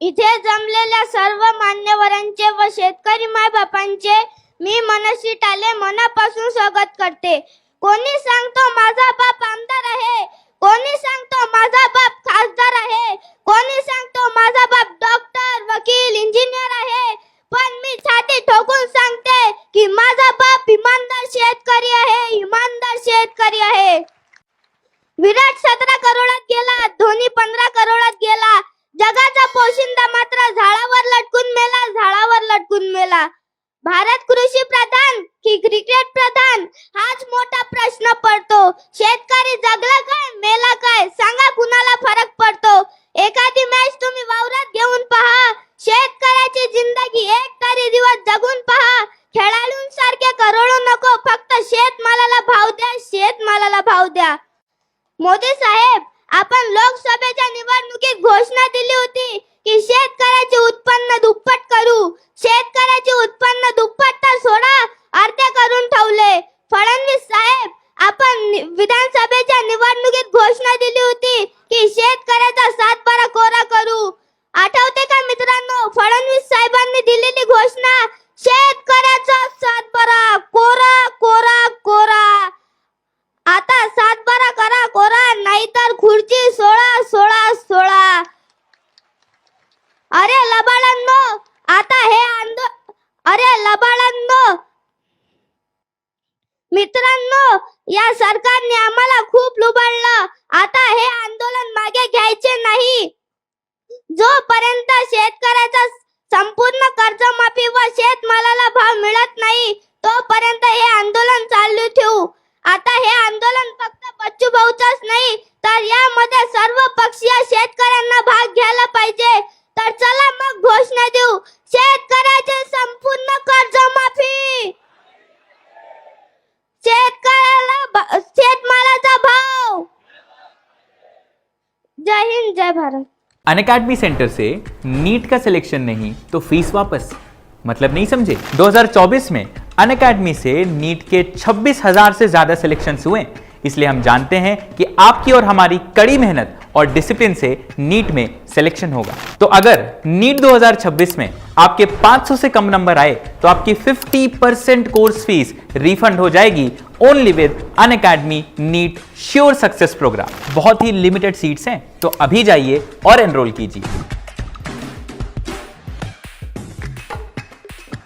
इथे जमलेल्या सर्व मान्यवरांचे व शेतकरी मायबापांचे मी मनस्वी टाले मनापासून स्वागत करते. कोणी सांगतो माझा बाप आमदार आहे, कोणी सांगतो माझा बाप खासदार आहे, कोणी सांगतो माझा बाप डॉक्टर, वकील, इंजिनियर आहे, पण मी छाती ठोकून सांगते की माझा बाप इमानदार शेतकरी आहे, इमानदार शेतकरी आहे. विराट 17 करोडात गेला, धोनी 15 करोडात गेला, जगाचा पोशिंदा मात्र झाडावर लटकून मेला, झाडावर लटकून मेला. भारत कृषी प्रधान की क्रिकेट प्रधान हाच मोठा प्रश्न पडतो. शेतकरी जगला काय मेला काय सांगा, कुणाला फरक पडतो? एखादी मॅच तुम्ही वावरात घेऊन पहा, शेतकऱ्याची जिंदगी एक तरी दिवस जगून पहा. खेळाडूंसारखे करोडो नको, फक्त शेतमालाला भाव द्या, शेतमालाला भाव द्या. मोदी साहेब, आपण लोकसभेच्या निवडणुकीत घोषणा दिली होती की शेतकऱ्याचे उत्पन्न दुप्पट करू. शेतकऱ्याचे उत्पन्न दुप्पट तर सोडा, अर्धे करून ठेवले. फडणवीस साहेब, आपण विधानसभेच्या निवडणुकीत घोषणा दिली होती की शेतकऱ्याचा 7/12 कोरा करू. आठवते का मित्रांनो, फडणवीस साहेबांनी दिलेली घोषणा, शेतकऱ्याचा 7/12 कोरा कोरा कोरा. आता 7/12 करा कोरा, नाहीतर खुर्ची सोळा सोळा सोळा. अरे लबाडांनो, आता हे अरे लबाडांनो, मित्रांनो, या सरकारने आम्हाला खूप लुबाडलं. आता हे आंदोलन मागे घ्यायचे नाही. जोपर्यंत शेतकऱ्याचा संपूर्ण कर्जमाफी व शेतमालाला भाव मिळत नाही, तोपर्यंत हे आंदोलन चालू ठेवू. आता हे आंदोलन फक्त बच्चू भाऊचंच नाही, तर यामध्ये सर्व पक्षीय शेतकऱ्यांना भाग घ्यायला पाहिजे. तर चला मग घोषणा देऊ, शेतकऱ्याचे संपूर्ण कर्जमाफी, शेतकऱ्याला शेतमालाचा भाव. जय हिंद, जय भारत. अनअकैडमी सेंटर से नीट का सिलेक्शन नहीं तो फीस वापस, मतलब नहीं समझे? 2024 में अनअकैडमी से नीट के 26,000 से ज्यादा सिलेक्शंस हुए, इसलिए हम जानते हैं कि आपकी और हमारी कड़ी मेहनत और डिसिप्लिन से नीट में सिलेक्शन होगा. तो अगर नीट 2026 में आपके 500 से कम नंबर आए तो आपकी 50% कोर्स फीस रिफंड हो जाएगी ओनली विद अनअकैडमी नीट श्योर सक्सेस प्रोग्राम. बहुत ही लिमिटेड सीट्स हैं, तो अभी जाइए और एनरोल कीजिए.